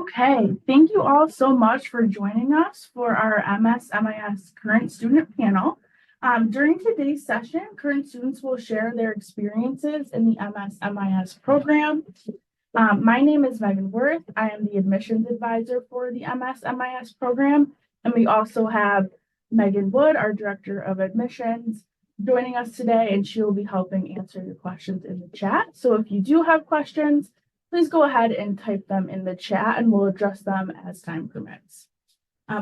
Okay, thank you all so much for joining us for our MS-MIS current student panel. During today's session, current students will share their experiences in the MS-MIS program. My name is Megan Worth. I am the admissions advisor for the MS-MIS program, and we also have Megan Wood, our director of admissions, joining us today, and she will be helping answer your questions in the chat. So if you do have questions, please go ahead and type them in the chat and we'll address them as time permits.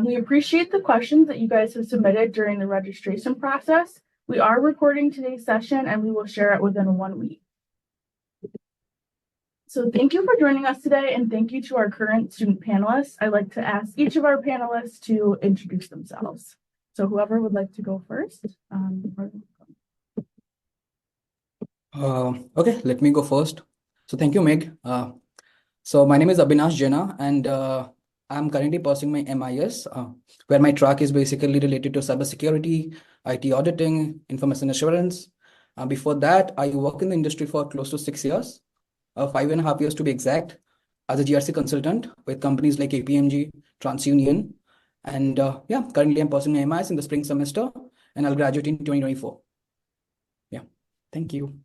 We appreciate the questions that you guys have submitted during the registration process. We are recording today's session and we will share it within 1 week. So thank you for joining us today and thank you to our current student panelists. I'd like to ask each of our panelists to introduce themselves. So whoever would like to go first. Okay, let me go first. So thank you, Meg. So my name is Abhinash Jena, and I'm currently pursuing my MIS, where my track is basically related to cybersecurity, IT auditing, information assurance. Before that, I worked in the industry for close to 6 years, 5.5 years to be exact, as a GRC consultant with companies like KPMG, TransUnion. And yeah, currently I'm pursuing my MIS in the spring semester, and I'll graduate in 2024. Yeah, thank you.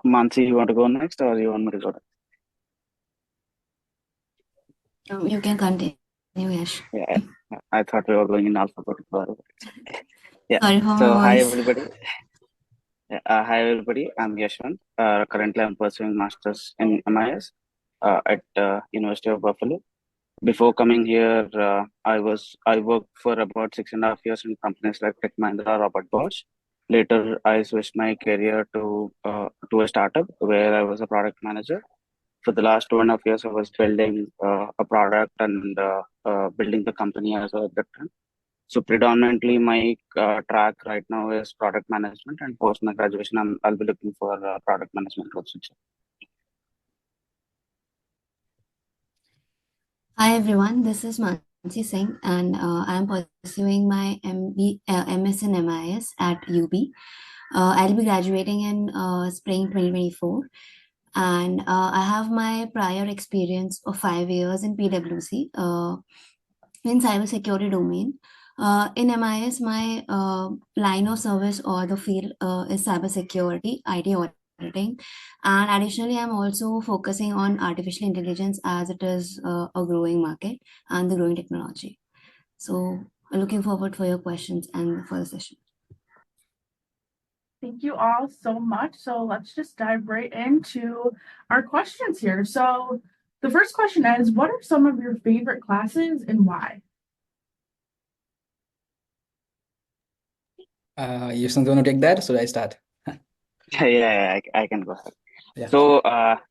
Mansi, you want to go next or you want me to go next? You can continue, Yash. Yeah, I thought we were going in alphabetical order. Yeah. Sorry for So my hi voice. everybody. Hi everybody. I'm Yashwant. Currently, I'm pursuing masters in MIS at University of Buffalo. Before coming here, I worked for about 6.5 years in companies like Tech Mahindra, Robert Bosch. Later, I switched my career to a startup where I was a product manager. For the last 2.5 years, I was building a product and building the company as well at that time. So predominantly, my track right now is product management, and post my graduation, I'll be looking for product management roles. Hi everyone, this is Mansi Singh and I'm pursuing my MS in MIS at UB. I'll be graduating in spring 2024 and I have my prior experience of 5 years in PwC in cybersecurity domain. In MIS, my line of service or the field is cybersecurity, IT auditing. And additionally, I'm also focusing on artificial intelligence as it is a growing market and the growing technology. So looking forward for your questions and for the session. Thank you all so much. So let's just dive right into our questions here. So the first question is, what are some of your favorite classes and why? You want to take that? So I start. Yeah, I can go ahead. Yeah. So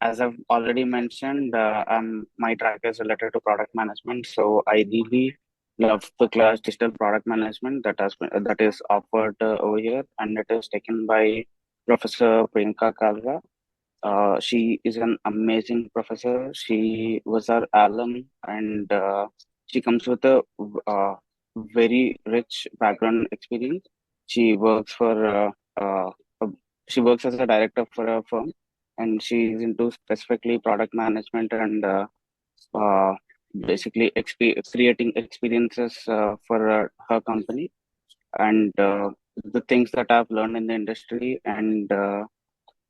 as I've already mentioned, my track is related to product management. So I really love the class digital product management that is offered over here, and it is taken by Professor Priyanka Kalra. She is an amazing professor. She was our alum, and she comes with a very rich background experience. She works for she works as a director for a firm, and she is into specifically product management and uh, basically creating experiences for her company. And the things that I've learned in the industry and uh,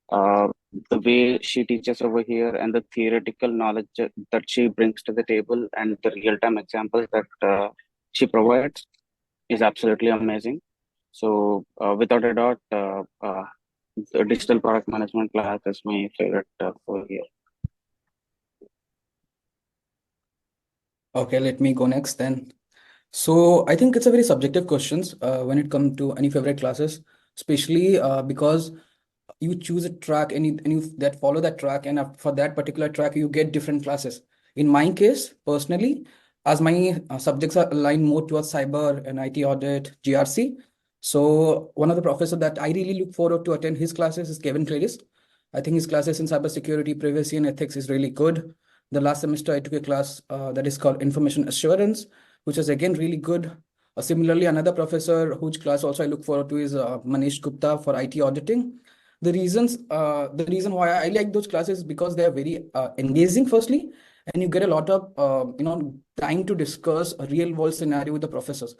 the way she teaches over here and the theoretical knowledge that she brings to the table and the real-time examples that she provides is absolutely amazing. So without a doubt, the digital product management class is my favorite over here. Okay, let me go next then. So I think it's a very subjective questions when it comes to any favorite classes, especially because you choose a track and you that follow that track, and for that particular track you get different classes. In my case, personally, as my subjects are aligned more towards cyber and IT audit, GRC. So one of the professors that I really look forward to attend his classes is Kevin Claris. I think his classes in cybersecurity, privacy, and ethics is really good. The last semester I took a class that is called information assurance, which is again really good. Similarly, another professor whose class also I look forward to is Manish Gupta for IT auditing. The reason why I like those classes is because they are very engaging, firstly, and you get a lot of time to discuss a real world scenario with the professors.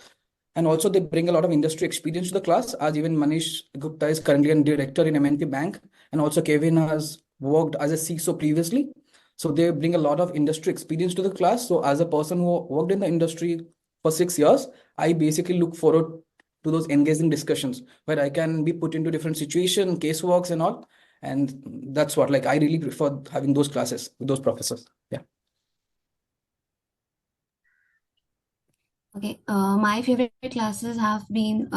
And also they bring a lot of industry experience to the class, as even Manish Gupta is currently a director in MNP Bank, and also Kevin has worked as a CISO previously. So they bring a lot of industry experience to the class. So as a person who worked in the industry for 6 years, I basically look forward to those engaging discussions where I can be put into different situation, caseworks and all. And that's what, like, I really prefer having those classes with those professors. Yeah. Okay, my favorite classes have been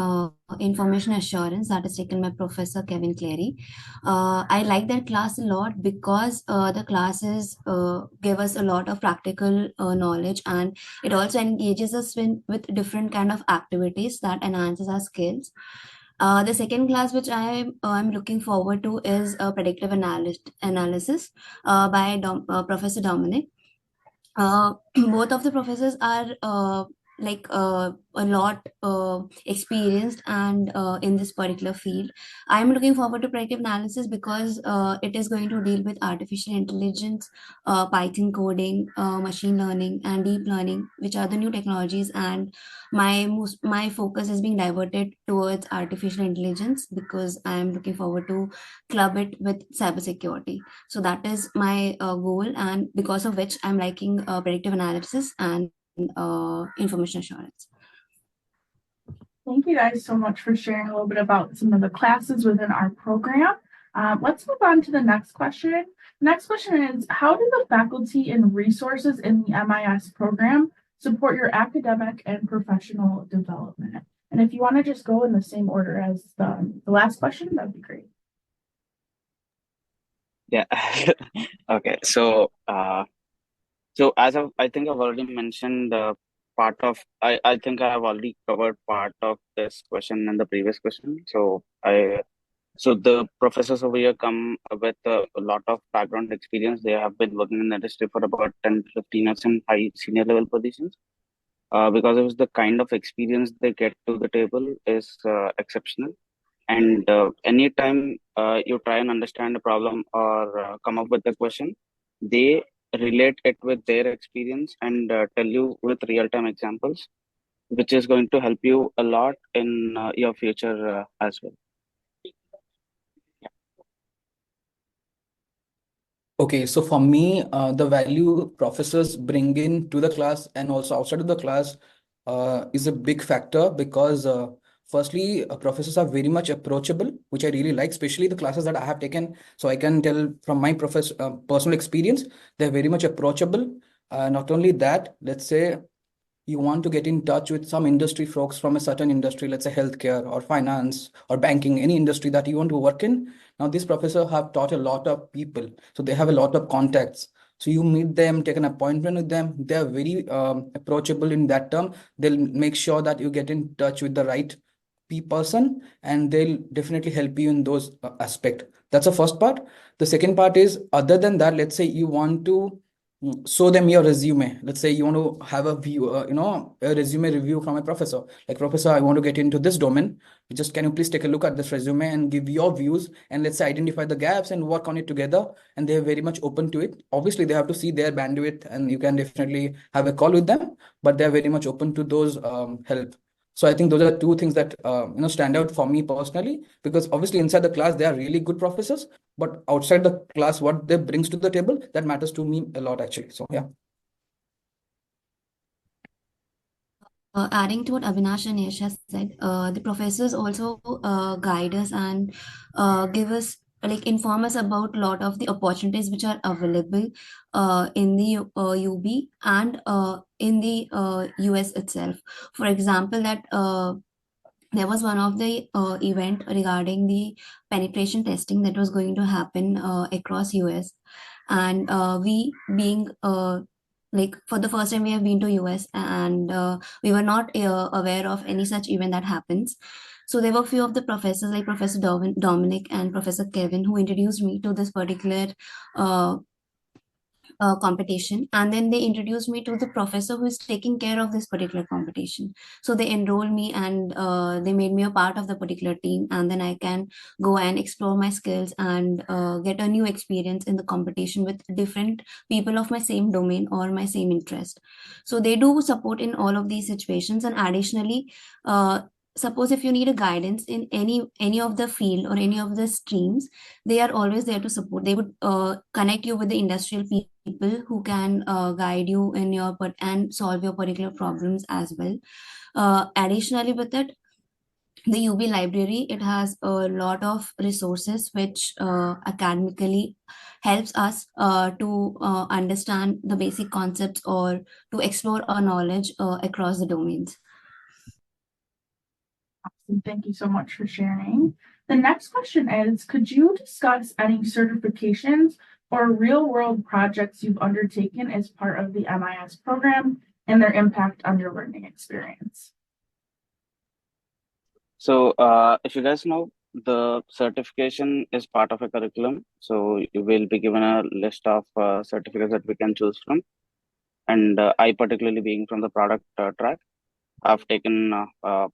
information assurance that is taken by Professor Kevin Clary. I like that class a lot because the classes give us a lot of practical knowledge, and it also engages us with different kind of activities that enhances our skills. The second class which I'm looking forward to is predictive analysis by Professor Dominic. Both of the professors are a lot experienced and in this particular field. I'm looking forward to predictive analysis because it is going to deal with artificial intelligence, Python coding, machine learning, and deep learning, which are the new technologies. And my focus is being diverted towards artificial intelligence because I am looking forward to club it with cybersecurity. So that is my goal, and because of which I'm liking predictive analysis and information assurance. Thank you guys so much for sharing a little bit about some of the classes within our program. Let's move on to the next question. The next question is, how do the faculty and resources in the MIS program support your academic and professional development? And if you want to just go in the same order as the last question, that'd be great. Yeah. Okay. So I think I've already mentioned I think I have already covered part of this question in the previous question. So the professors over here come with a lot of background experience. They have been working in the industry for about 10 to 15 years in high senior level positions. Because of the kind of experience they get to the table is exceptional. And anytime you try and understand a problem or come up with a question, they relate it with their experience and tell you with real-time examples, which is going to help you a lot in your future as well. Okay, so for me, the value professors bring in to the class and also outside of the class is a big factor because firstly, professors are very much approachable, which I really like, especially the classes that I have taken. So I can tell from my personal experience, they're very much approachable. Not only that, let's say you want to get in touch with some industry folks from a certain industry, let's say healthcare or finance or banking, any industry that you want to work in. Now, these professors have taught a lot of people, so they have a lot of contacts. So you meet them, take an appointment with them. They are very approachable in that term. They'll make sure that you get in touch with the right person, and they'll definitely help you in those aspect. That's the first part. The second part is, other than that, let's say you want to show them your resume. Let's say you want to have a view, a resume review from a professor. Like, professor, I want to get into this domain. Just can you please take a look at this resume and give your views, and let's say identify the gaps and work on it together. And they're very much open to it. Obviously, they have to see their bandwidth, and you can definitely have a call with them, but they're very much open to those help. So I think those are two things that stand out for me personally, because obviously inside the class they are really good professors, but outside the class, what they brings to the table, that matters to me a lot actually. So yeah. Adding to what Avinash and Yash has said, the professors also guide us and give us, like, inform us about a lot of the opportunities which are available in the UB and in the US itself. For example, that there was one of the event regarding the penetration testing that was going to happen across US, and we being like, for the first time we have been to US, and we were not aware of any such event that happens. So there were few of the professors like Professor Dominic and Professor Kevin who introduced me to this particular competition, and then they introduced me to the professor who is taking care of this particular competition. So they enrolled me, and they made me a part of the particular team, and then I can go and explore my skills and get a new experience in the competition with different people of my same domain or my same interest. So they do support in all of these situations. And additionally, suppose if you need a guidance in any of the field or any of the streams, they are always there to support. They would connect you with the industrial people who can guide you in your and solve your particular problems as well. Additionally, with it, the UB library, it has a lot of resources which academically helps us to understand the basic concepts or to explore our knowledge across the domains. Awesome. Thank you so much for sharing. The next question is, could you discuss any certifications or real-world projects you've undertaken as part of the MIS program and their impact on your learning experience? So, if you guys know, the certification is part of a curriculum. So you will be given a list of certificates that we can choose from. And I particularly being from the product track, I've taken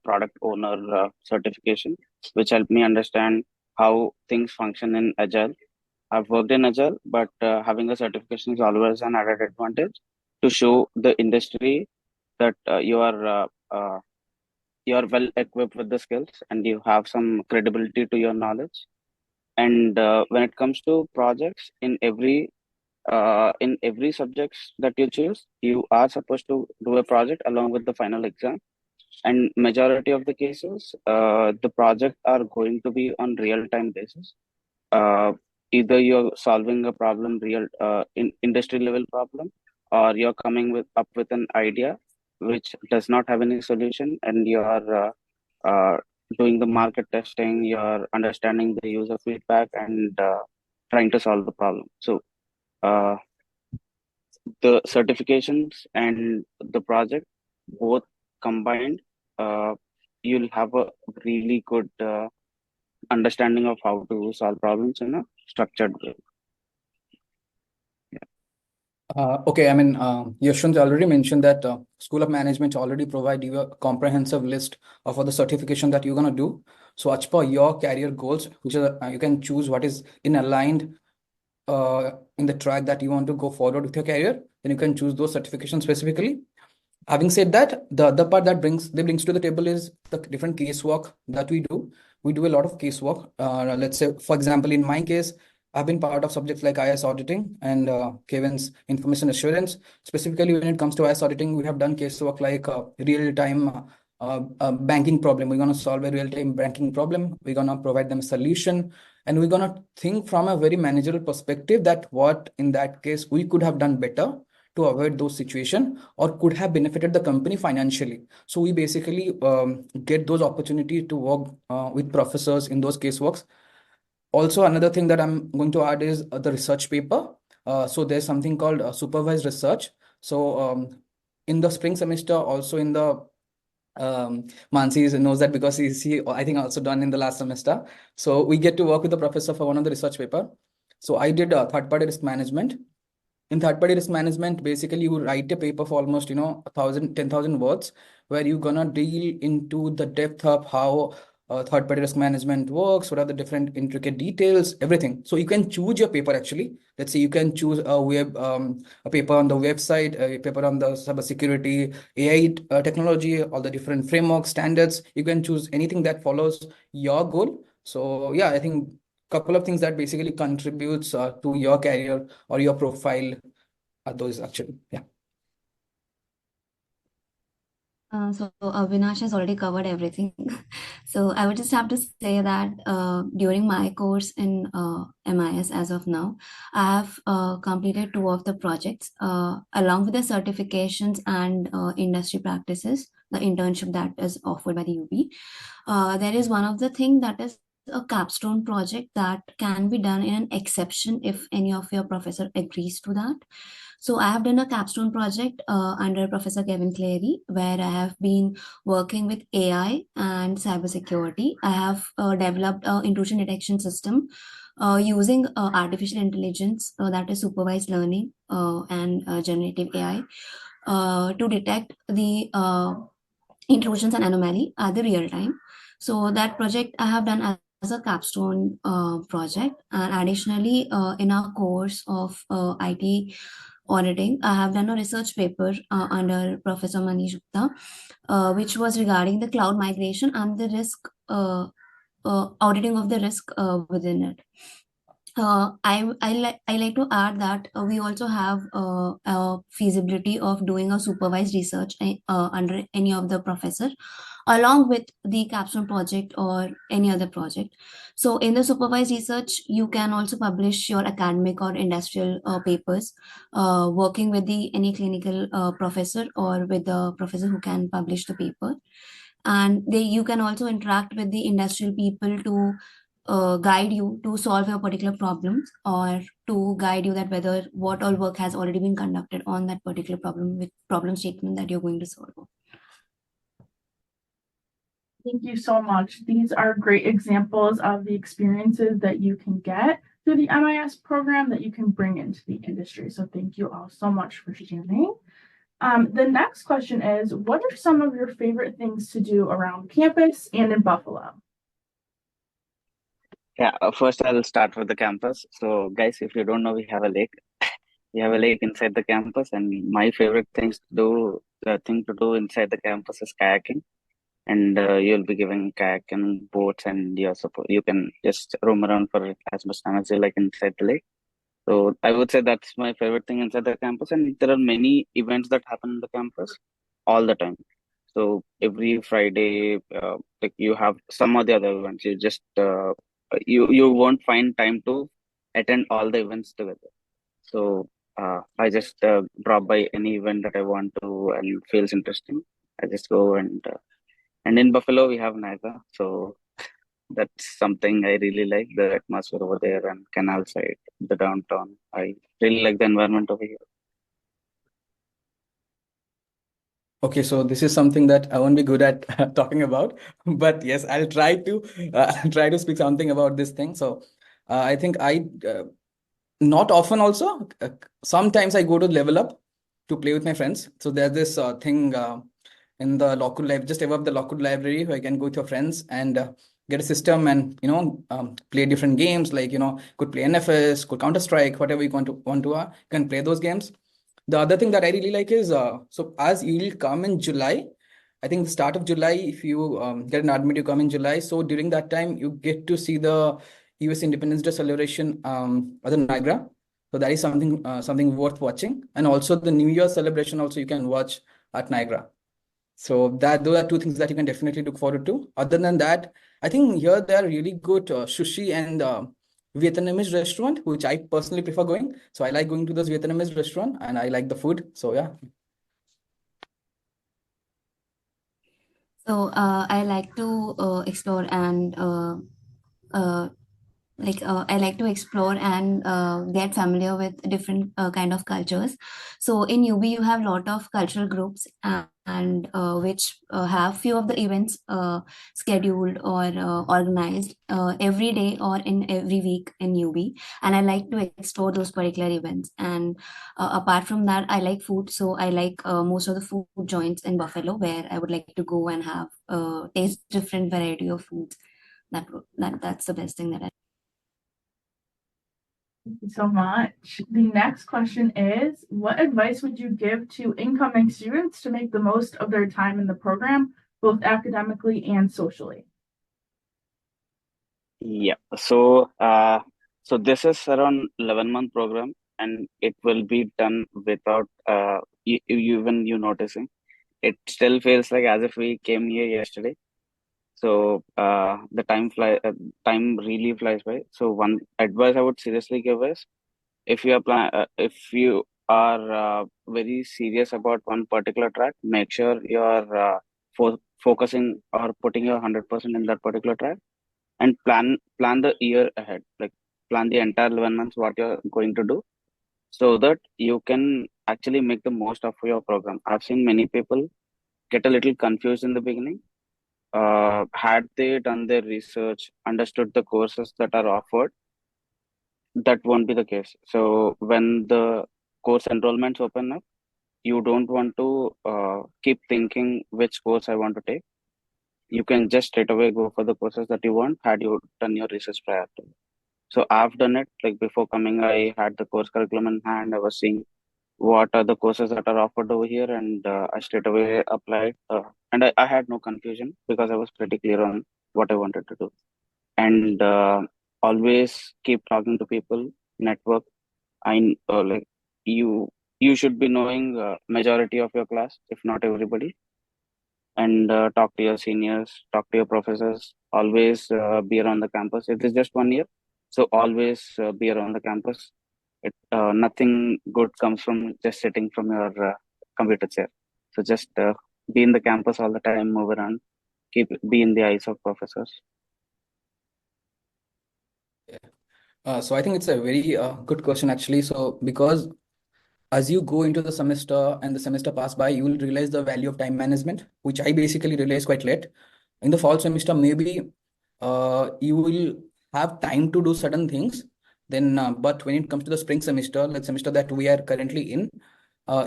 product owner certification, which helped me understand how things function in Agile. I've worked in Agile, but having a certification is always an added advantage to show the industry that you are well equipped with the skills and you have some credibility to your knowledge. And when it comes to projects, in every subjects that you choose, you are supposed to do a project along with the final exam. And majority of the cases, the project are going to be on real time basis. uh, Either you're solving a problem real in industry level problem, or you're coming with up with an idea which does not have any solution, and you're doing the market testing, you're understanding the user feedback, and trying to solve the problem. So uh, the certifications and the project both combined, uh, you'll have a really good understanding of how to solve problems in a structured way. Okay, I mean, Yashwant already mentioned that School of Management already provide you a comprehensive list of all the certification that you're gonna do. So as per your career goals, which is you can choose what is in aligned in the track that you want to go forward with your career. Then you can choose those certifications specifically. Having said that, the other part that brings to the table is the different casework that we do. We do a lot of casework. Let's say, for example, in my case, I've been part of subjects like IS auditing and Kevin's information assurance. Specifically, when it comes to IS auditing, we have done casework like real-time banking problem. We're going to solve a real-time banking problem. We're going to provide them a solution. And we're going to think from a very managerial perspective that what in that case we could have done better to avoid those situations or could have benefited the company financially. So we basically get those opportunities to work with professors in those caseworks. Also, another thing that I'm going to add is the research paper. So there's something called supervised research. So in the spring semester, also in the Mansi knows that because he I think also done in the last semester. So we get to work with the professor for one of the research paper. So I did third-party risk management. In third-party risk management, basically you write a paper for almost 10,000 words, where you're gonna deal into the depth of how third-party risk management works, what are the different intricate details, everything. So you can choose your paper actually. Let's say you can choose a paper on the website, a paper on the cybersecurity, AI technology, all the different frameworks, standards. You can choose anything that follows your goal. So yeah, I think couple of things that basically contributes to your career or your profile are those actually. Yeah. So Avinash has already covered everything. So I would just have to say that during my course in MIS as of now, I have completed two of the projects along with the certifications and industry practices, the internship that is offered by the UB. There is one of the thing that is a capstone project that can be done in an exception if any of your professor agrees to that. So I have done a capstone project under Professor Kevin Clary, where I have been working with AI and cybersecurity. I have developed an intrusion detection system using artificial intelligence, that is supervised learning and generative AI, to detect the intrusions and anomaly at the real time. So that project I have done as a capstone project. And additionally, in our course of IT auditing, I have done a research paper under Professor Manish Gupta, which was regarding the cloud migration and the risk, auditing of the risk within it. I like to add that we also have a feasibility of doing a supervised research under any of the professor, along with the capstone project or any other project. So in the supervised research, you can also publish your academic or industrial papers, working with the any clinical professor or with the professor who can publish the paper. And you can also interact with the industrial people to guide you to solve your particular problems, or to guide you that whether what all work has already been conducted on that particular problem with problem statement that you're going to solve. Thank you so much. These are great examples of the experiences that you can get through the MIS program that you can bring into the industry. So thank you all so much for sharing. The next question is, what are some of your favorite things to do around campus and in Buffalo? Yeah, first I'll start with the campus. So, guys, if you don't know, we have a lake. We have a lake inside the campus, and my favorite things to do, thing to do inside the campus is kayaking. And you'll be given kayak and boats, and you can just roam around for as much time as you like inside the lake. So I would say that's my favorite thing inside the campus, and there are many events that happen in the campus all the time. So every Friday, like you have some of the other events. You won't find time to attend all the events together. So I just drop by any event that I want to and feels interesting. I just go and in Buffalo we have Niagara, so that's something I really like, the atmosphere over there and canal side, the downtown. I really like the environment over here. Okay, so this is something that I won't be good at talking about, but yes, I'll try to try to speak something about this thing. So I think I not often also. Sometimes I go to level up to play with my friends. So there's this thing in the Lockwood library, just above the Lockwood library, where I can go with your friends and get a system and play different games. Like could play NFS, could Counter Strike, whatever you want to can play those games. The other thing that I really like is so as you'll come in July, I think the start of July, if you get an admit, you come in July. So during that time, you get to see the US Independence Day celebration at the Niagara. So that is something worth watching. And also the New Year celebration also you can watch at Niagara. So those are two things that you can definitely look forward to. Other than that, I think here there are really good sushi and Vietnamese restaurant, which I personally prefer going. So I like going to those Vietnamese restaurant and I like the food. So yeah. So I like to explore and I like to explore and get familiar with different kind of cultures. So in UB, you have a lot of cultural groups, and which have few of the events scheduled or organized every day or in every week in UB. And I like to explore those particular events. And apart from that, I like food. So I like most of the food joints in Buffalo, where I would like to go and have taste different variety of foods. That's the best thing that I. Thank you so much. The next question is, what advice would you give to incoming students to make the most of their time in the program, both academically and socially? Yeah. So this is around 11-month program, and it will be done without even you noticing. It still feels like as if we came here yesterday. So the time really flies by. So one advice I would seriously give is, if you are very serious about one particular track, make sure you are focusing or putting your 100% in that particular track, and plan the year ahead. Like plan the entire 11 months what you're going to do, so that you can actually make the most of your program. I've seen many people get a little confused in the beginning. Had they done their research, understood the courses that are offered, that won't be the case. So when the course enrollments open up, you don't want to keep thinking which course I want to take. You can just straight away go for the courses that you want had you done your research prior to. So I've done it, like before coming, I had the course curriculum in hand. I was seeing what are the courses that are offered over here, and I straight away applied. And I had no confusion because I was pretty clear on what I wanted to do. And always keep talking to people, network. Like you, you should be knowing majority of your class, if not everybody, and talk to your seniors, talk to your professors. Always be around the campus. It is just 1 year, so always be around the campus. Nothing good comes from just sitting from your computer chair. So just be in the campus all the time, move around, be in the eyes of professors. So I think it's a very good question actually. So because as you go into the semester and the semester pass by, you will realize the value of time management, which I basically realized quite late. In the fall semester, maybe you will have time to do certain things. Then, but when it comes to the spring semester, the semester that we are currently in,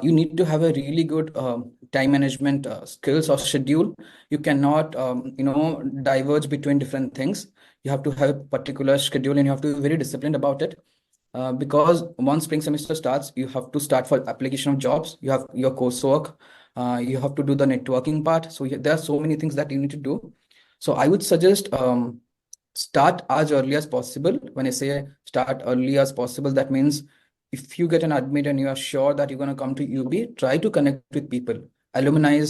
you need to have a really good time management skills or schedule. You cannot, diverge between different things. You have to have a particular schedule and you have to be very disciplined about it. Because once spring semester starts, you have to start for application of jobs. You have your coursework. You have to do the networking part. So there are so many things that you need to do. So I would suggest start as early as possible. When I say start early as possible, that means if you get an admit and you are sure that you're going to come to UB, try to connect with people, alumni,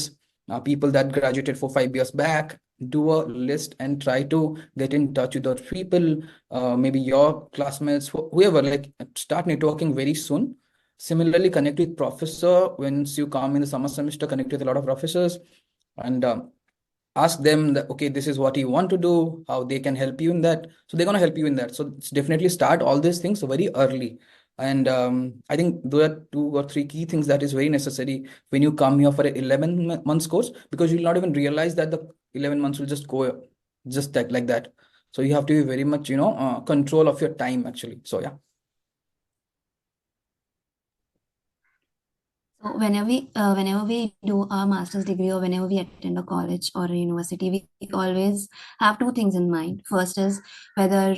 people that graduated 4 5 years back. Do a list and try to get in touch with those people, maybe your classmates, whoever. Like start networking very soon. Similarly, connect with professor once you come in the summer semester. Connect with a lot of professors and ask them that, okay, this is what you want to do, how they can help you in that. So they're going to help you in that. So it's definitely start all these things very early. And I think there are 2 or 3 key things that is very necessary when you come here for an 11 months course, because you'll not even realize that the 11 months will just go just like that. So you have to be very much, control of your time actually. So yeah. So whenever we do our master's degree or whenever we attend a college or a university, we always have two things in mind. First is whether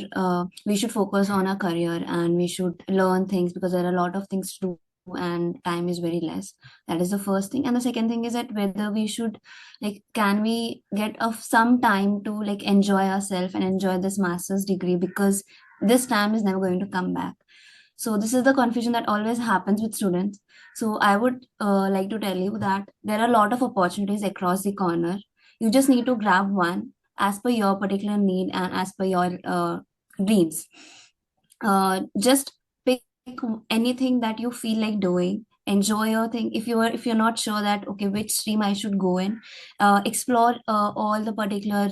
we should focus on our career and we should learn things because there are a lot of things to do and time is very less. That is the first thing. And the second thing is that whether we should, like, can we get of some time to like enjoy ourselves and enjoy this master's degree, because this time is never going to come back. So this is the confusion that always happens with students. So I would like to tell you that there are a lot of opportunities across the corner. You just need to grab one as per your particular need and as per your dreams. Just pick anything that you feel like doing. Enjoy your thing. If you're not sure that okay which stream I should go in, explore all the particular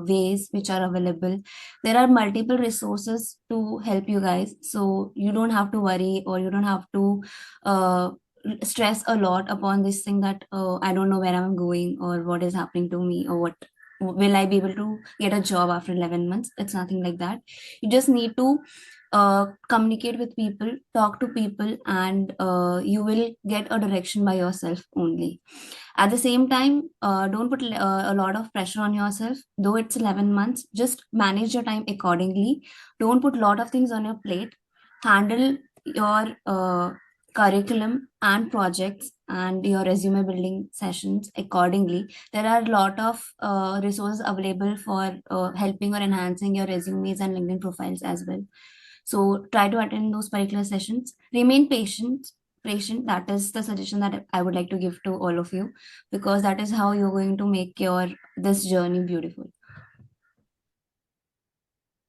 ways which are available. There are multiple resources to help you guys, so you don't have to worry or you don't have to uh, stress a lot upon this thing that I don't know where I'm going or what is happening to me or what will I be able to get a job after 11 months. It's nothing like that. You just need to communicate with people, talk to people, and you will get a direction by yourself only. At the same time, don't put a lot of pressure on yourself. Though it's 11 months, just manage your time accordingly. Don't put a lot of things on your plate. Handle your curriculum and projects and your resume building sessions accordingly. There are a lot of resources available for helping or enhancing your resumes and LinkedIn profiles as well. So try to attend those particular sessions. Remain patient. That is the suggestion that I would like to give to all of you, because that is how you're going to make your this journey beautiful.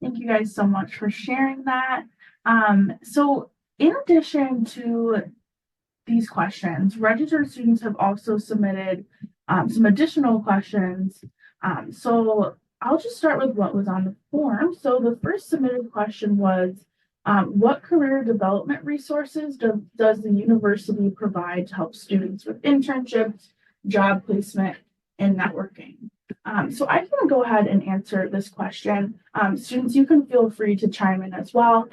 Thank you guys so much for sharing that. So in addition to these questions, registered students have also submitted some additional questions. So I'll just start with what was on the form. So the first submitted question was, what career development resources does the university provide to help students with internships, job placement, and networking? So I can go ahead and answer this question. Students, you can feel free to chime in as well.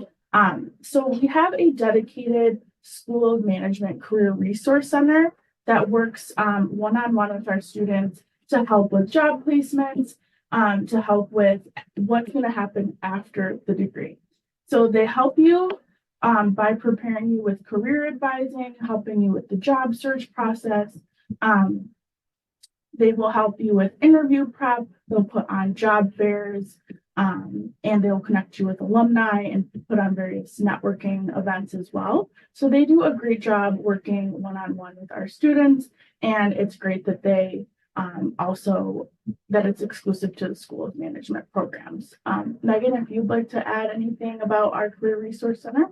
So we have a dedicated School of Management Career Resource Center that works one-on-one with our students to help with job placements, to help with what's going to happen after the degree. So they help you by preparing you with career advising, helping you with the job search process. They will help you with interview prep. They'll put on job fairs, and they'll connect you with alumni and put on various networking events as well. So they do a great job working one-on-one with our students, and it's great that they also that it's exclusive to the School of Management programs. Megan, if you'd like to add anything about our Career Resource Center.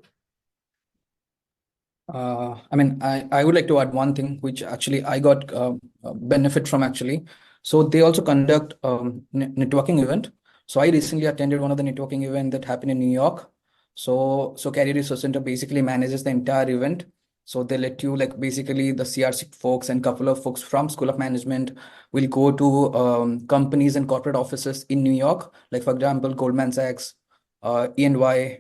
I would like to add one thing which actually I got benefit from actually. So they also conduct networking event. So I recently attended one of the networking event that happened in New York. So Career Resource Center basically manages the entire event. So they let you like basically the CRC folks and couple of folks from School of Management will go to companies and corporate offices in New York, like for example, Goldman Sachs, E&Y,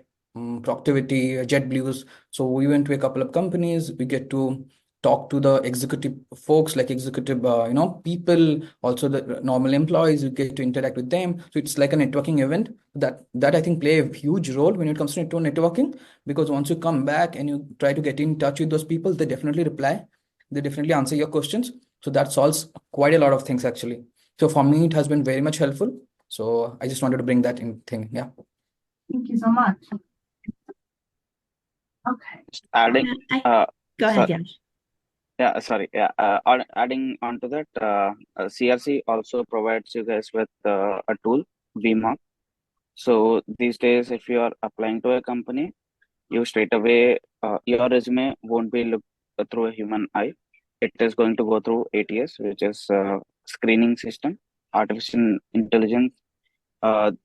Proctivity, JetBlues. So we went to a couple of companies. We get to talk to the executive folks, like executive, people, also the normal employees. We get to interact with them. So it's like a networking event that I think play a huge role when it comes to networking, because once you come back and you try to get in touch with those people, they definitely reply. They definitely answer your questions. So that solves quite a lot of things actually. So for me, it has been very much helpful. So I just wanted to bring that in thing. Yeah. Thank you so much. Okay. Adding, Go ahead, Yash. adding on to that, CRC also provides you guys with a tool, VMark. So these days, if you are applying to a company, you straight away, your resume won't be looked through a human eye. It is going to go through ATS, which is screening system, artificial intelligence.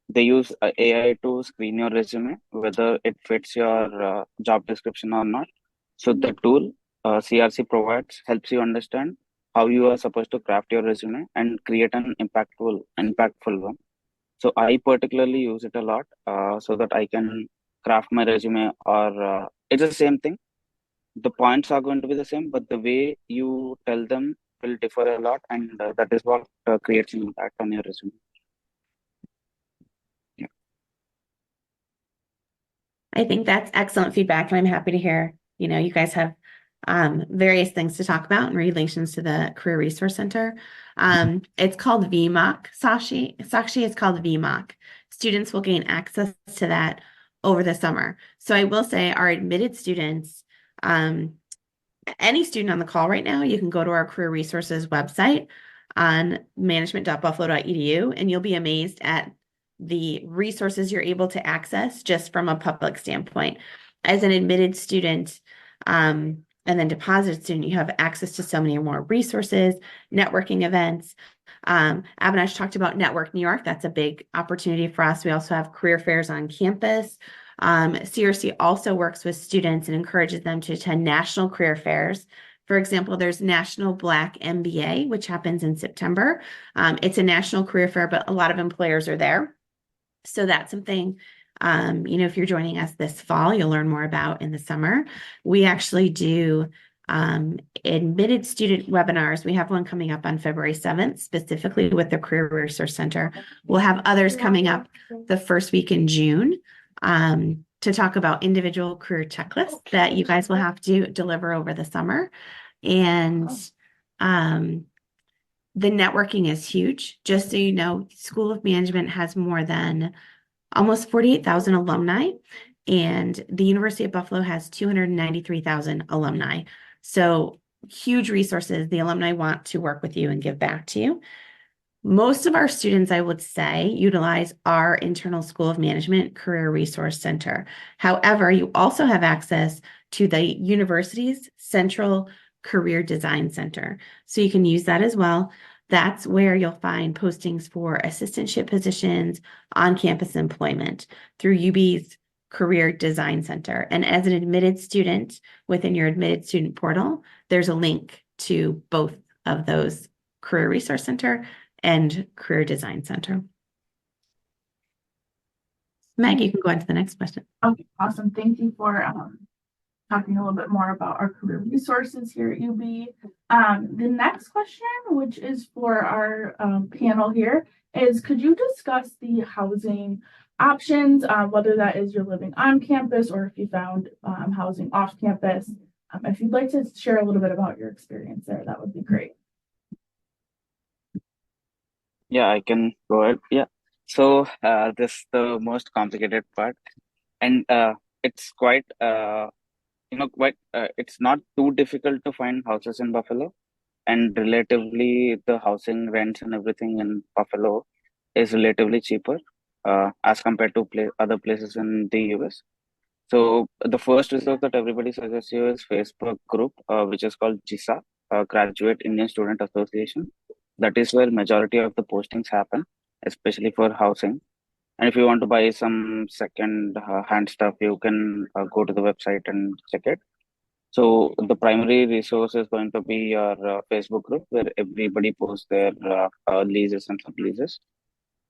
They use AI to screen your resume, whether it fits your job description or not. So the tool CRC provides helps you understand how you are supposed to craft your resume and create an impactful one. So I particularly use it a lot so that I can craft my resume, or it's the same thing. The points are going to be the same, but the way you tell them will differ a lot, and that is what creates an impact on your resume. Yeah. I think that's excellent feedback, and I'm happy to hear, you guys have various things to talk about in relations to the Career Resource Center. It's called VMOC, Sakshi. Sakshi is called VMOC. Students will gain access to that over the summer. So I will say our admitted students, any student on the call right now, you can go to our Career Resources website on management.buffalo.edu, and you'll be amazed at the resources you're able to access just from a public standpoint. As an admitted student, and then deposited student, you have access to so many more resources, networking events. Avinash talked about Network New York. That's a big opportunity for us. We also have career fairs on campus. CRC also works with students and encourages them to attend national career fairs. For example, there's National Black MBA, which happens in September. It's a national career fair, but a lot of employers are there. So that's something, if you're joining us this fall, you'll learn more about in the summer. We actually do admitted student webinars. We have one coming up on February 7th, specifically with the Career Resource Center. We'll have others coming up the first week in June to talk about individual career checklists that you guys will have to deliver over the summer. And the networking is huge. Just so you know, School of Management has more than almost 48,000 alumni, and the University of Buffalo has 293,000 alumni. So huge resources. The alumni want to work with you and give back to you. Most of our students, I would say, utilize our internal School of Management Career Resource Center. However, you also have access to the university's Central Career Design Center. So you can use that as well. That's where you'll find postings for assistantship positions, on-campus employment through UB's Career Design Center. And as an admitted student within your admitted student portal, there's a link to both of those Career Resource Center and Career Design Center. Meg, you can go on to the next question. Okay, awesome. Thank you for talking a little bit more about our career resources here at UB. The next question, which is for our panel here, is could you discuss the housing options, whether that is you're living on campus or if you found housing off campus? If you'd like to share a little bit about your experience there, that would be great. Yeah, I can go ahead. Yeah. So this is the most complicated part, and it's quite it's not too difficult to find houses in Buffalo, and relatively the housing rents and everything in Buffalo is relatively cheaper as compared to other places in the US. So the first resource that everybody suggests you is Facebook group, which is called GISA, Graduate Indian Student Association. That is where majority of the postings happen, especially for housing. And if you want to buy some second hand stuff, you can go to the website and check it. So the primary resource is going to be your Facebook group where everybody posts their leases and subleases.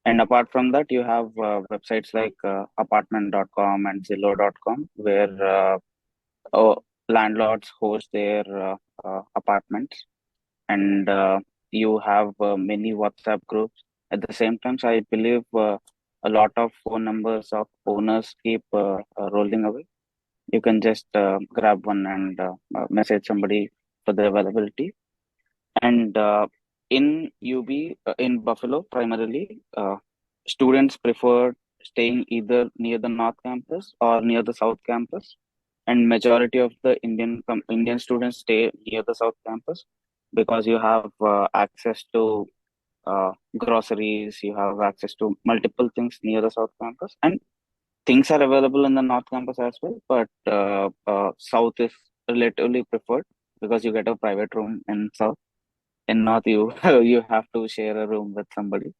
And apart from that, you have websites like apartment.com and zillow.com where landlords host their apartments. And you have many WhatsApp groups. At the same time, so I believe a lot of phone numbers of owners keep rolling away. You can just grab one and message somebody for the availability. And in UB, in Buffalo, primarily, students prefer staying either near the North Campus or near the South Campus. And majority of the Indian students stay near the South Campus because you have access to groceries, you have access to multiple things near the South Campus, and things are available in the North Campus as well. But South is relatively preferred because you get a private room in South. In North, you you have to share a room with somebody.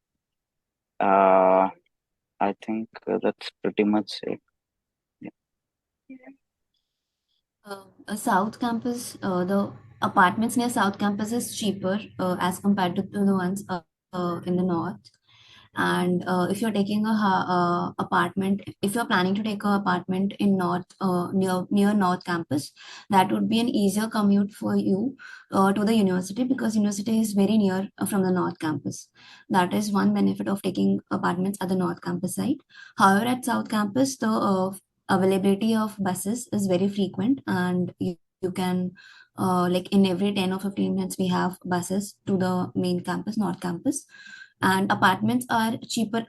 I think that's pretty much it. Yeah. South Campus, the apartments near South Campus is cheaper as compared to the ones in the north. And if you're taking a apartment, if you're planning to take an apartment in north near North Campus, that would be an easier commute for you to the university because university is very near from the North Campus. That is one benefit of taking apartments at the North Campus site. However, at South Campus, the availability of buses is very frequent, and you can like in every 10 or 15 minutes we have buses to the main campus, North Campus, and apartments are cheaper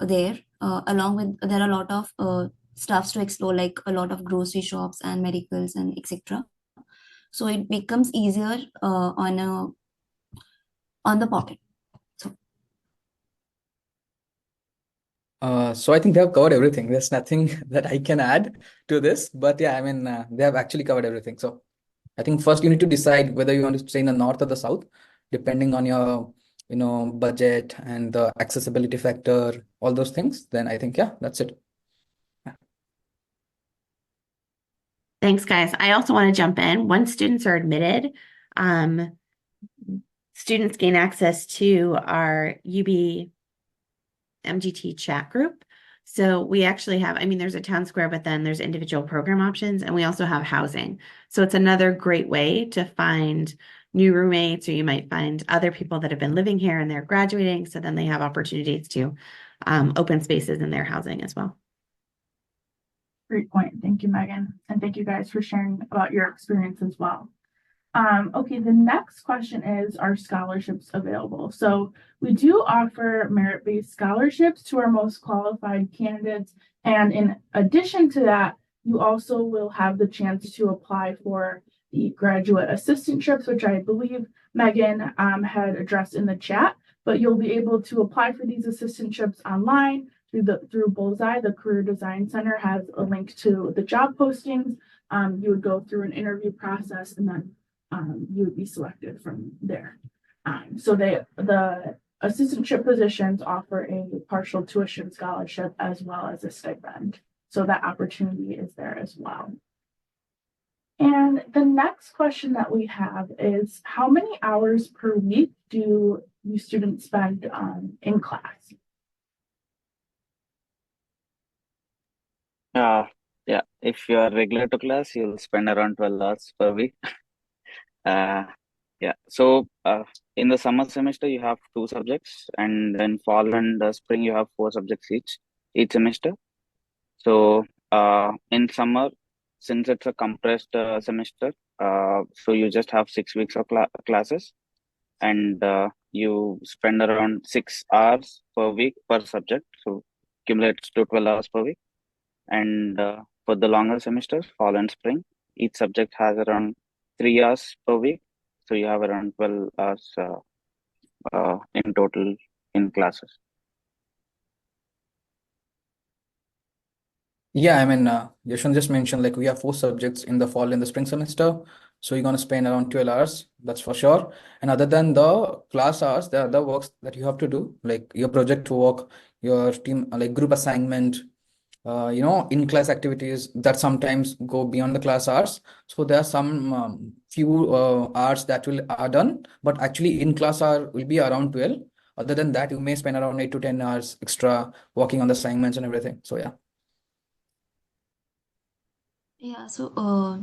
there. Along with there are a lot of stuffs to explore, like a lot of grocery shops and medicals and etc. So it becomes easier on the pocket. So I think they have covered everything. There's nothing that I can add to this, but yeah, I mean, they have actually covered everything. So I think first you need to decide whether you want to stay in the north or the south, depending on your, budget and the accessibility factor, all those things. Then I think, yeah, that's it. Thanks, guys. I also want to jump in. Once students are admitted, students gain access to our UB MGT chat group. So we actually have, there's a town square, but then there's individual program options, and we also have housing. So it's another great way to find new roommates, or you might find other people that have been living here and they're graduating. So then they have opportunities to open spaces in their housing as well. Great point. Thank you, Megan. And thank you guys for sharing about your experience as well. Okay, the next question is, are scholarships available? So we do offer merit-based scholarships to our most qualified candidates. And in addition to that, you also will have the chance to apply for the graduate assistantships, which I believe Megan had addressed in the chat. But you'll be able to apply for these assistantships online through Bullseye. The Career Design Center has a link to the job postings. You would go through an interview process, and then you would be selected from there. So the assistantship positions offer a partial tuition scholarship as well as a stipend. So that opportunity is there as well. And the next question that we have is, how many hours per week do you students spend in class? Yeah, if you are regular to class, you'll spend around 12 hours per week. Uh, yeah, so in the summer semester, you have two subjects, and then fall and spring, you have four subjects each semester. So in summer, since it's a compressed semester, so you just have 6 weeks of classes, and you spend around 6 hours per week per subject. So accumulates to 12 hours per week. And for the longer semesters, fall and spring, each subject has around 3 hours per week. So you have around 12 hours in total in classes. Yeah, I mean, Yashwant just mentioned like we have four subjects in the fall and the spring semester. So you're going to spend around 12 hours, that's for sure. And other than the class hours, there are other works that you have to do, like your project work, your team, like group assignment, in-class activities that sometimes go beyond the class hours. So there are some few hours that will are done, but actually in-class hour will be around 12. Other than that, you may spend around 8 to 10 hours extra working on the assignments and everything. So yeah. Yeah, so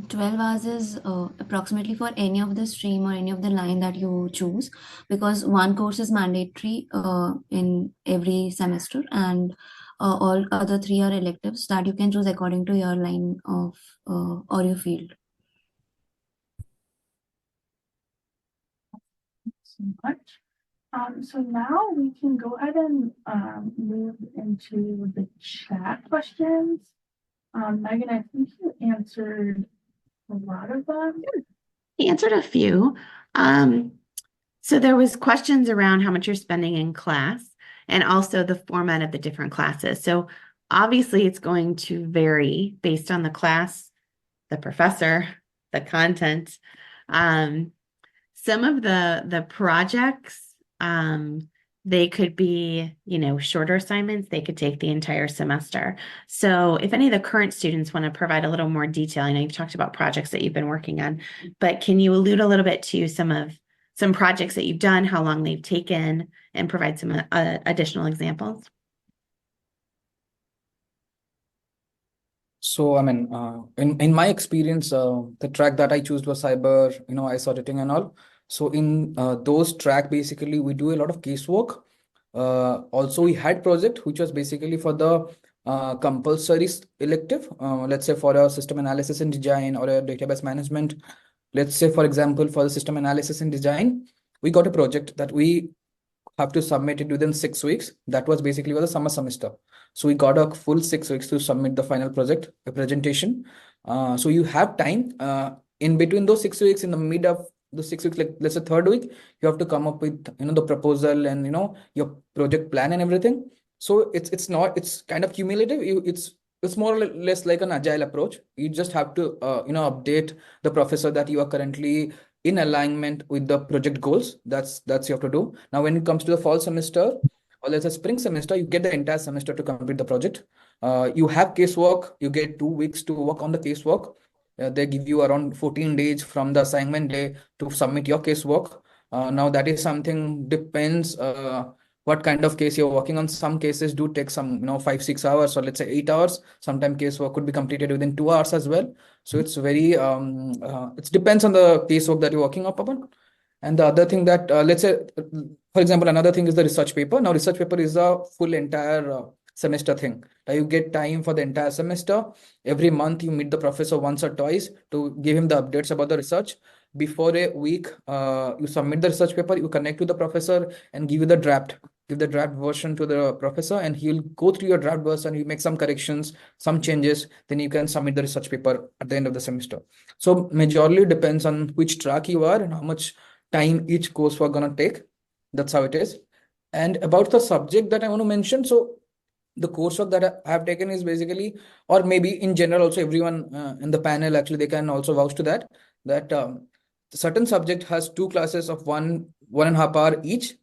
12 hours is approximately for any of the stream or any of the line that you choose, because one course is mandatory in every semester, and all other three are electives that you can choose according to your line of or your field. So much. So now we can go ahead and move into the chat questions. Megan, I think you answered a lot of them. He answered a few. So there was questions around how much you're spending in class and also the format of the different classes. So obviously it's going to vary based on the class, the professor, the content. Some of the projects, they could be, shorter assignments. They could take the entire semester. So if any of the current students want to provide a little more detail, I know you've talked about projects that you've been working on, but can you allude a little bit to some projects that you've done, how long they've taken, and provide some additional examples? So, I mean, in my experience, the track that I chose was cyber, ISO auditing and all. So in those track, basically, we do a lot of casework. Also, we had project, which was basically for the compulsory elective, let's say for a system analysis and design or a database management. Let's say, for example, for the system analysis and design, we got a project that we have to submit it within 6 weeks. That was basically for the summer semester. So we got a full 6 weeks to submit the final project, a presentation. So you have time in between those 6 weeks, in the mid of the 6 weeks, like let's say third week, you have to come up with the proposal and your project plan and everything. So it's kind of cumulative. It's more or less like an agile approach. You just have to update the professor that you are currently in alignment with the project goals. That's you have to do. Now, when it comes to the fall semester or let's say spring semester, you get the entire semester to complete the project. You have casework. You get 2 weeks to work on the casework. They give you around 14 days from the assignment day to submit your casework. Now, that is something depends what kind of case you're working on. Some cases do take some 5-6 hours, or let's say 8 hours. Sometimes casework could be completed within 2 hours as well. So it's very it depends on the casework that you're working upon. And the other thing that let's say, for example, another thing is the research paper. Now, research paper is a full entire semester thing. Now you get time for the entire semester. Every month you meet the professor once or twice to give him the updates about the research. Before a week, you submit the research paper, you connect with the professor and give the draft version to the professor, and he'll go through your draft version. You make some corrections, some changes, then you can submit the research paper at the end of the semester. So majorly depends on which track you are and how much time each course we're gonna take. That's how it is. And about the subject that I want to mention, so the coursework that I have taken is basically, or maybe in general also, everyone in the panel actually they can also vouch to that, that certain subject has two classes of 1.5 hour each,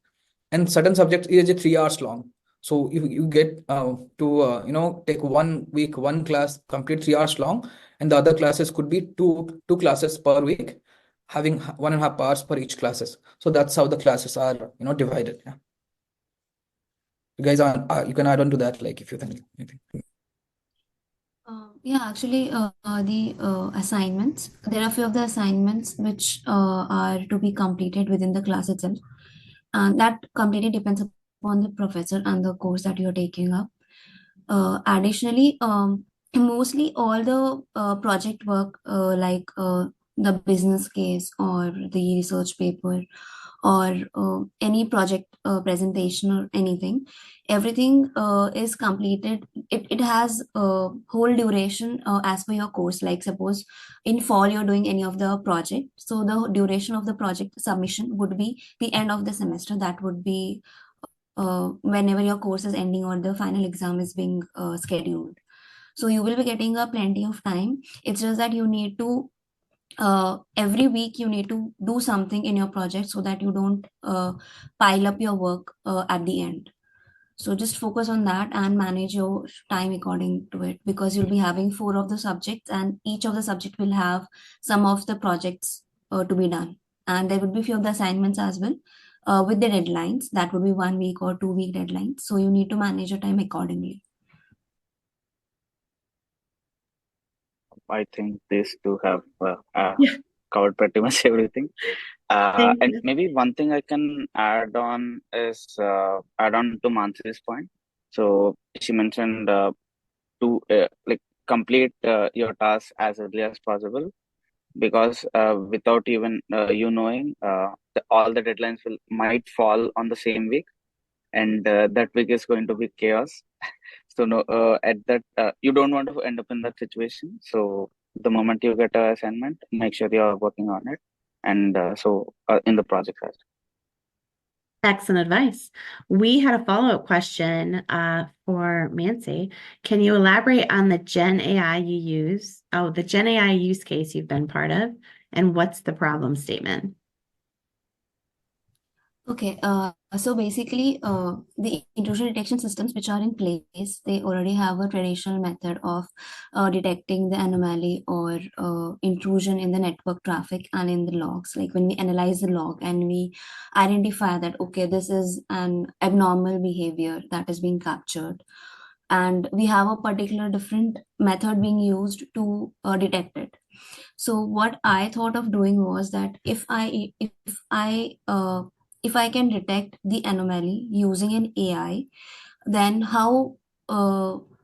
and certain subjects is 3 hours long. So if you get to take 1 week, one class complete 3 hours long, and the other classes could be two classes per week, having 1.5 hours per each classes. So that's how the classes are divided. Yeah. You guys are you can add on to that, like if you think anything. Yeah, actually, the assignments, there are few of the assignments which are to be completed within the class itself. And that completely depends upon the professor and the course that you're taking up. Additionally, mostly all the project work, like the business case or the research paper or any project presentation or anything, everything is completed. It has a whole duration as per your course. Like suppose in fall you're doing any of the project, so the duration of the project submission would be the end of the semester. That would be whenever your course is ending or the final exam is being scheduled. So you will be getting a plenty of time. It's just that you need to every week you need to do something in your project so that you don't pile up your work at the end. So just focus on that and manage your time according to it, because you'll be having four of the subjects and each of the subject will have some of the projects to be done. And there would be few of the assignments as well with the deadlines. That would be 1 week or 2 week deadlines. So you need to manage your time accordingly. I think these two have Yeah. covered pretty much everything. Thank And you. maybe one thing I can add on is add on to Mansi's point. So she mentioned to like complete your task as early as possible, because without even you knowing, all the deadlines will might fall on the same week, and that week is going to be chaos. So no, at that you don't want to end up in that situation. So the moment you get a assignment, make sure you are working on it, and in the project as Excellent advice. We had a follow-up question for Mansi. Can you elaborate on the Gen AI you use? Oh, the Gen AI use case you've been part of, and what's the problem statement? Okay, so basically, the intrusion detection systems which are in place, they already have a traditional method of detecting the anomaly or intrusion in the network traffic and in the logs. Like when we analyze the log and we identify that, okay, this is an abnormal behavior that is being captured, and we have a particular different method being used to detect it. So what I thought of doing was that if I can detect the anomaly using an AI, then how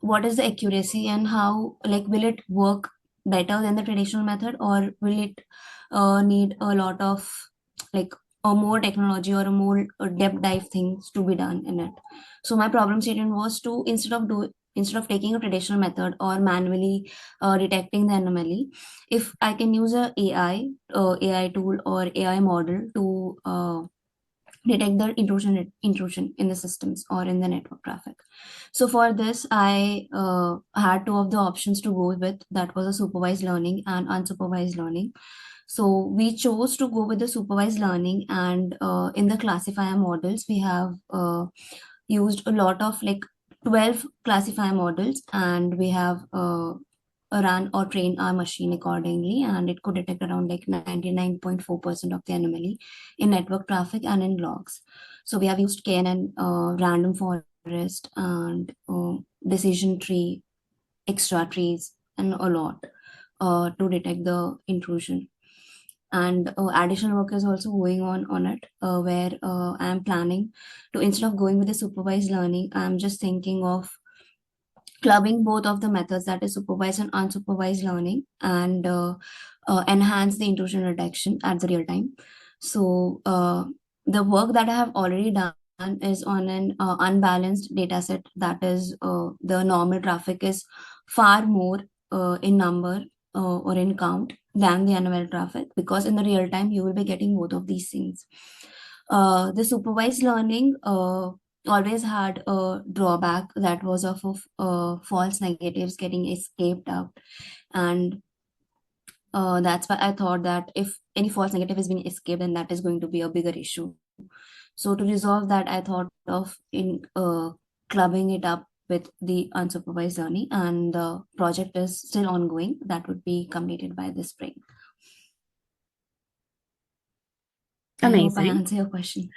what is the accuracy and how, like, will it work better than the traditional method, or will it need a lot of, like, a more technology or a more depth dive things to be done in it. So my problem statement was to, instead of taking a traditional method or manually detecting the anomaly, if I can use a AI tool or AI model to detect the intrusion in the systems or in the network traffic. So for this, I had two of the options to go with. That was a supervised learning and unsupervised learning. So we chose to go with the supervised learning, and in the classifier models, we have used a lot of, like, 12 classifier models, and we have run or trained our machine accordingly, and it could detect around like 99.4% of the anomaly in network traffic and in logs. So we have used KNN, random forest, and decision tree, extra trees, and a lot to detect the intrusion. And additional work is also going on it, where I am planning to, instead of going with the supervised learning, I'm just thinking of clubbing both of the methods, that is supervised and unsupervised learning, and enhance the intrusion detection at the real time. So the work that I have already done is on an unbalanced data set. That is, the normal traffic is far more in number or in count than the annual traffic, because in the real time you will be getting both of these things. The supervised learning always had a drawback, that was of false negatives getting escaped out. And that's why I thought that if any false negative is being escaped, then that is going to be a bigger issue. So to resolve that, I thought of in clubbing it up with the unsupervised learning, and the project is still ongoing. That would be completed by this spring. I hope I Amazing. answer your question.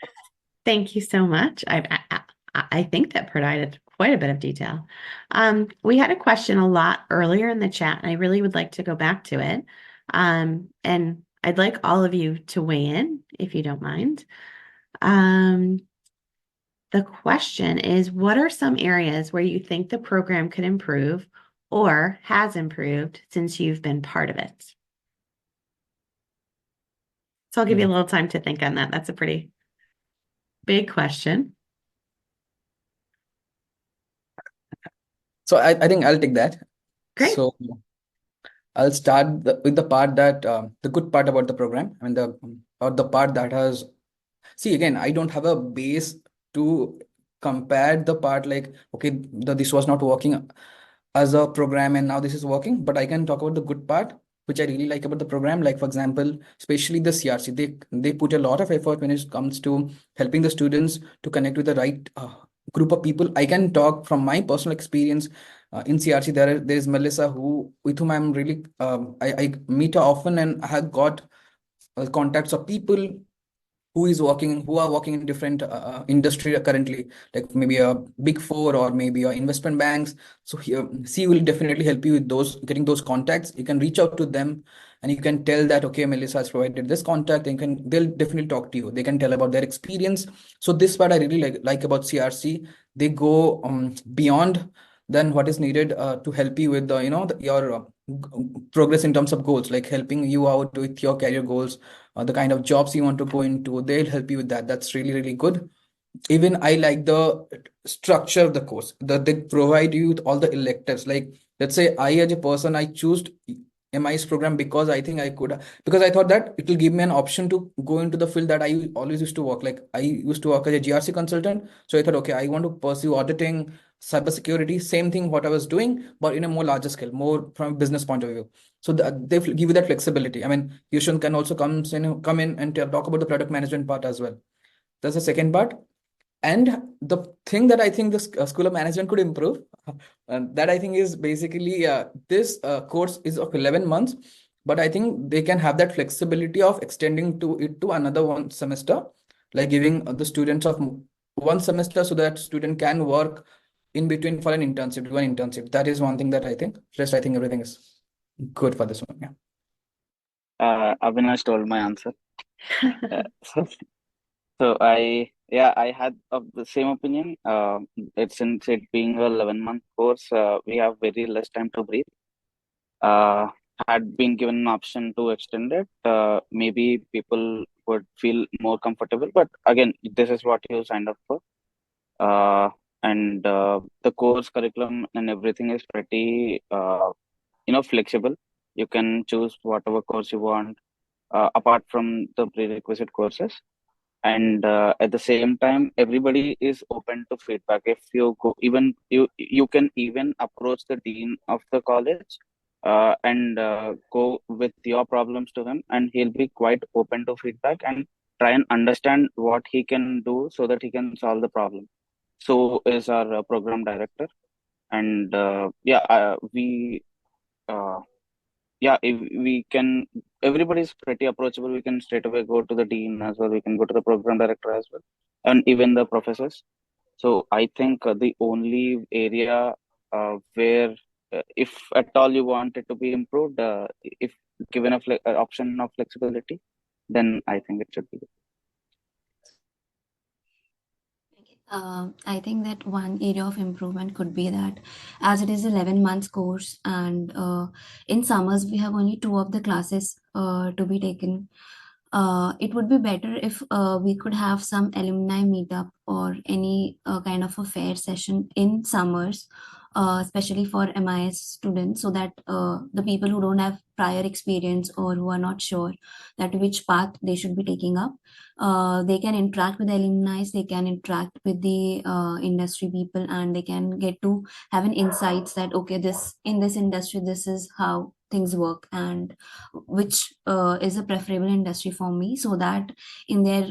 Thank you so much. I think that provided quite a bit of detail. We had a question a lot earlier in the chat, and I really would like to go back to it. And I'd like all of you to weigh in, if you don't mind. The question is, what are some areas where you think the program could improve or has improved since you've been part of it? So I'll give you a little time to think on that. That's a pretty big question. So I think I'll take that. Great. So I'll start with the part that the good part about the program. I mean the part that has, see, again, I don't have a base to compare the part like, okay, this was not working as a program and now this is working, but I can talk about the good part which I really like about the program. Like, for example, especially the CRC, they put a lot of effort when it comes to helping the students to connect with the right group of people. I can talk from my personal experience. In CRC, there is Melissa, with whom I'm really I meet her often, and I have got contacts of people who are working in different industry currently, like maybe a big four or maybe a investment banks. So here, she will definitely help you with getting those contacts. You can reach out to them and you can tell that, okay, Melissa has provided this contact, and they'll definitely talk to you. They can tell about their experience. So this part I really like about CRC. They go beyond than what is needed to help you with your progress in terms of goals, like helping you out with your career goals, the kind of jobs you want to go into. They'll help you with that. That's really, really good. Even I like the structure of the course that they provide you with all the electives. Like, let's say I, as a person, I choose MIS program because I think I could, because I thought that it will give me an option to go into the field that I always used to work. Like, I used to work as a GRC consultant. So I thought, okay, I want to pursue auditing, cybersecurity, same thing what I was doing, but in a more larger scale, more from a business point of view. So they give you that flexibility. I mean, Yushun can also come in and talk about the product management part as well. That's the second part. And the thing that I think the School of Management could improve, that I think is basically this course is of 11 months, but I think they can have that flexibility of extending to another one semester, like giving the students of one semester so that student can work in between for an internship, do an internship. That is one thing that I think. Rest, I think everything is good for this one. Yeah. Avinash told my answer. So I had the same opinion. Since it being a 11-month course, we have very less time to breathe. Had been given an option to extend it, maybe people would feel more comfortable. But again, this is what you signed up for. And the course curriculum and everything is pretty, flexible. You can choose whatever course you want, apart from the prerequisite courses. And at the same time, everybody is open to feedback. If you go, even you can even approach the dean of the college and go with your problems to him, and he'll be quite open to feedback and try and understand what he can do so that he can solve the problem. So is our program director. And we uh, yeah, if we can, everybody's pretty approachable. We can straight away go to the dean as well. We can go to the program director as well, and even the professors. So I think the only area where, if at all you want it to be improved, if given a option of flexibility, then I think it should be good. I think that one area of improvement could be that as it is 11 months course and in summers we have only 2 of the classes to be taken. It would be better if we could have some alumni meetup or any kind of a fair session in summers, especially for MIS students, so that the people who don't have prior experience or who are not sure that which path they should be taking up, they can interact with the alumni, they can interact with the industry people, and they can get to have an insights that okay, this in this industry this is how things work and which is a preferable industry for me, so that in their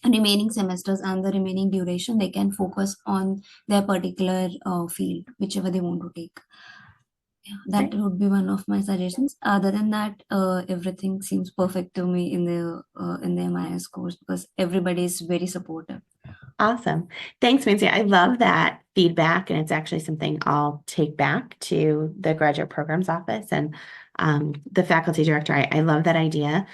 remaining semesters and the remaining duration they can focus on their particular field whichever they want to take. Yeah, that would be one of my suggestions. Other than that, everything seems perfect to me in the MIS course because everybody is very supportive. Awesome. Thanks, Nancy. I love that feedback, and it's actually something I'll take back to the graduate programs office and the faculty director. I love that idea.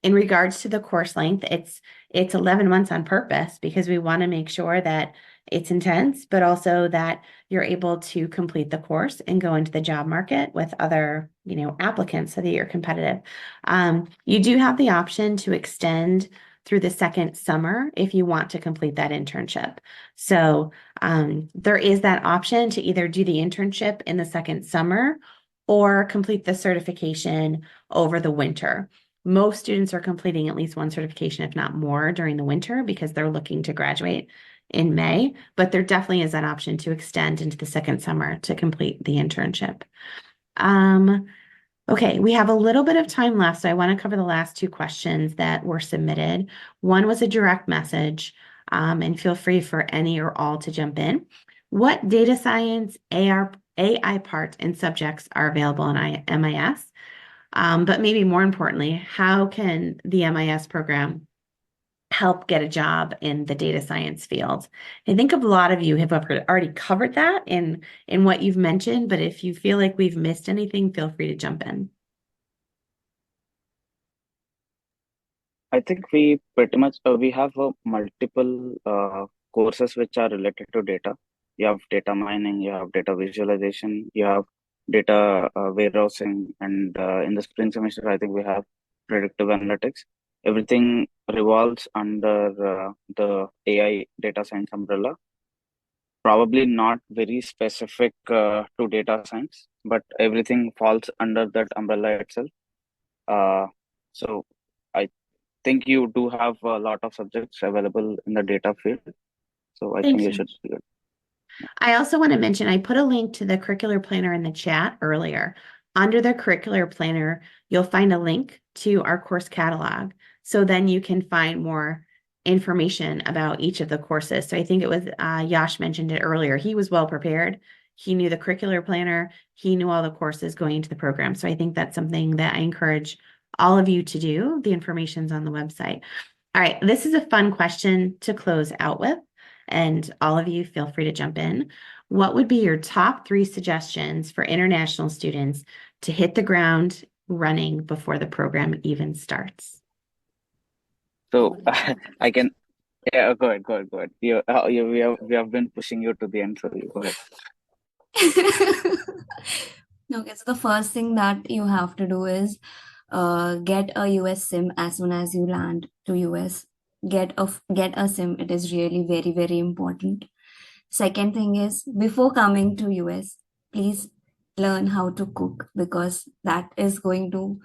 In regards to the course length, it's 11 months on purpose because we want to make sure that it's intense, but also that you're able to complete the course and go into the job market with other, applicants so that you're competitive. You do have the option to extend through the second summer if you want to complete that internship. So there is that option to either do the internship in the second summer or complete the certification over the winter. Most students are completing at least one certification, if not more, during the winter because they're looking to graduate in May, but there definitely is that option to extend into the second summer to complete the internship. Okay, we have a little bit of time left, so I want to cover the last two questions that were submitted. One was a direct message, and feel free for any or all to jump in. What data science, AI parts and subjects are available in MIS? But maybe more importantly, how can the MIS program help get a job in the data science field? I think a lot of you have already covered that in what you've mentioned, but if you feel like we've missed anything, feel free to jump in. I think we pretty much we have multiple courses which are related to data. You have data mining, you have data visualization, you have data warehousing, and in the spring semester, I think we have predictive analytics. Everything revolves under the AI data science umbrella. Probably not very specific to data science, but everything falls under that umbrella itself. So I think you do have a lot of subjects available in the data field. So I think Thank you you. should be good. I also want to mention, I put a link to the curricular planner in the chat earlier. Under the curricular planner, you'll find a link to our course catalog. So then you can find more information about each of the courses. So I think it was Yash mentioned it earlier. He was well prepared. He knew the curricular planner. He knew all the courses going into the program. So I think that's something that I encourage all of you to do. The information's on the website. All right, this is a fun question to close out with, and all of you feel free to jump in. What would be your top 3 suggestions for international students to hit the ground running before the program even starts? So I can, yeah, go ahead. We have been pushing you to the end, so you go ahead. Okay, so the first thing that you have to do is get a US SIM as soon as you land to US. Get a SIM. It is really very, very important. Second thing is before coming to US, please learn how to cook because that is going to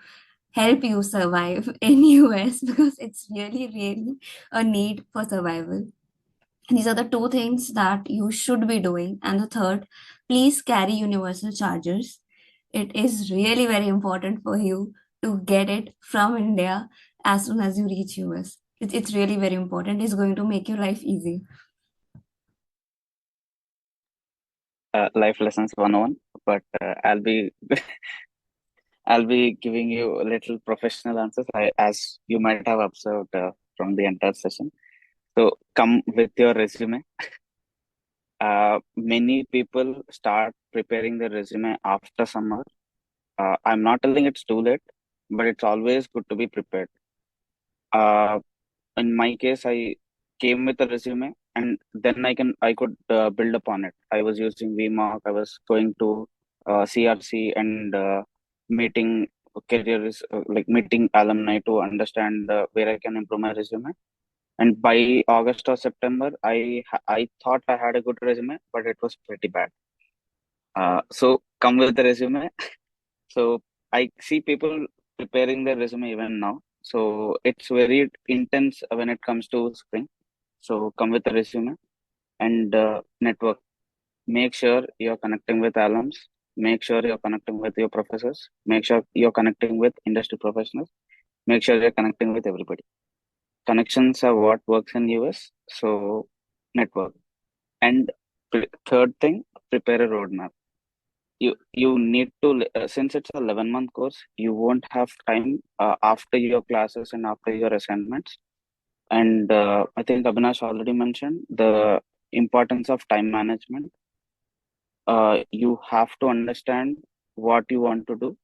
help you survive in US because it's really, really a need for survival. These are the 2 things that you should be doing. And the third, please carry universal chargers. It is really very important for you to get it from India as soon as you reach US. It's really very important. It's going to make your life easy. Life lessons 101, but I'll be giving you a little professional answers, as you might have observed from the entire session. So come with your resume. Many people start preparing their resume after summer. I'm not telling it's too late, but it's always good to be prepared. Uh, in my case, I came with a resume, and then I could build upon it. I was using VMark. I was going to CRC and meeting careers, like meeting alumni to understand where I can improve my resume. And by August or September, I thought I had a good resume, but it was pretty bad. So come with the resume. So I see people preparing their resume even now. So it's very intense when it comes to spring. So come with a resume and network. Make sure you're connecting with alums. Make sure you're connecting with your professors. Make sure you're connecting with industry professionals. Make sure you're connecting with everybody. Connections are what works in US. So network. And third thing, prepare a roadmap. You need to, since it's a 11-month course, you won't have time after your classes and after your assignments. And I think Abhinash already mentioned the importance of time management. You have to understand what you want to do,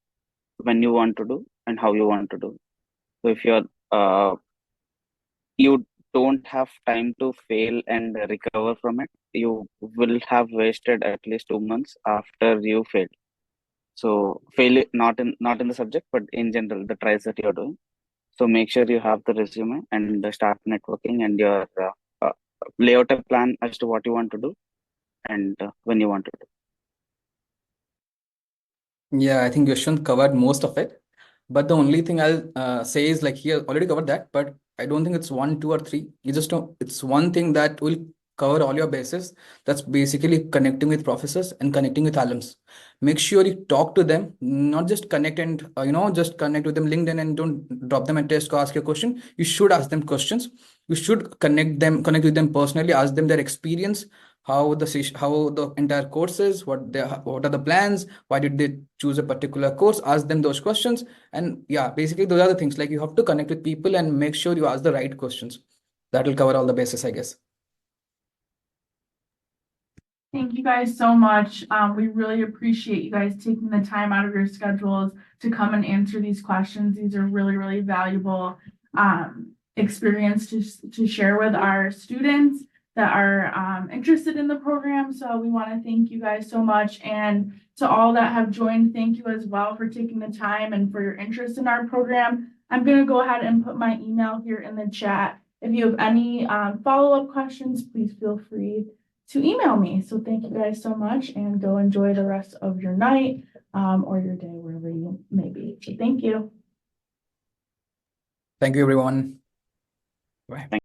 when you want to do, and how you want to do. So if you don't have time to fail and recover from it, you will have wasted at least 2 months after you fail. So fail it not in the subject, but in general, the tries that you're doing. So make sure you have the resume and start networking and your uh, lay out a plan as to what you want to do and when you want to do. Yeah, I think Yashwant covered most of it. But the only thing I'll say is like he has already covered that, but I don't think it's one, two, or three. You just know it's one thing that will cover all your bases. That's basically connecting with professors and connecting with alums. Make sure you talk to them, not just connect and just connect with them LinkedIn and don't drop them a test or ask your question. You should ask them questions. You should connect with them personally, ask them their experience, how the entire course is, what are the plans, why did they choose a particular course, ask them those questions. And yeah, basically those are the things, like you have to connect with people and make sure you ask the right questions. That will cover all the bases, I guess. Thank you guys so much. We really appreciate you guys taking the time out of your schedules to come and answer these questions. These are really, really valuable experience to share with our students that are interested in the program. So we want to thank you guys so much. And to all that have joined, thank you as well for taking the time and for your interest in our program. I'm going to go ahead and put my email here in the chat. If you have any follow-up questions, please feel free to email me. So thank you guys so much and go enjoy the rest of your night or your day, wherever you may be. So thank you. Thank you, everyone. Bye.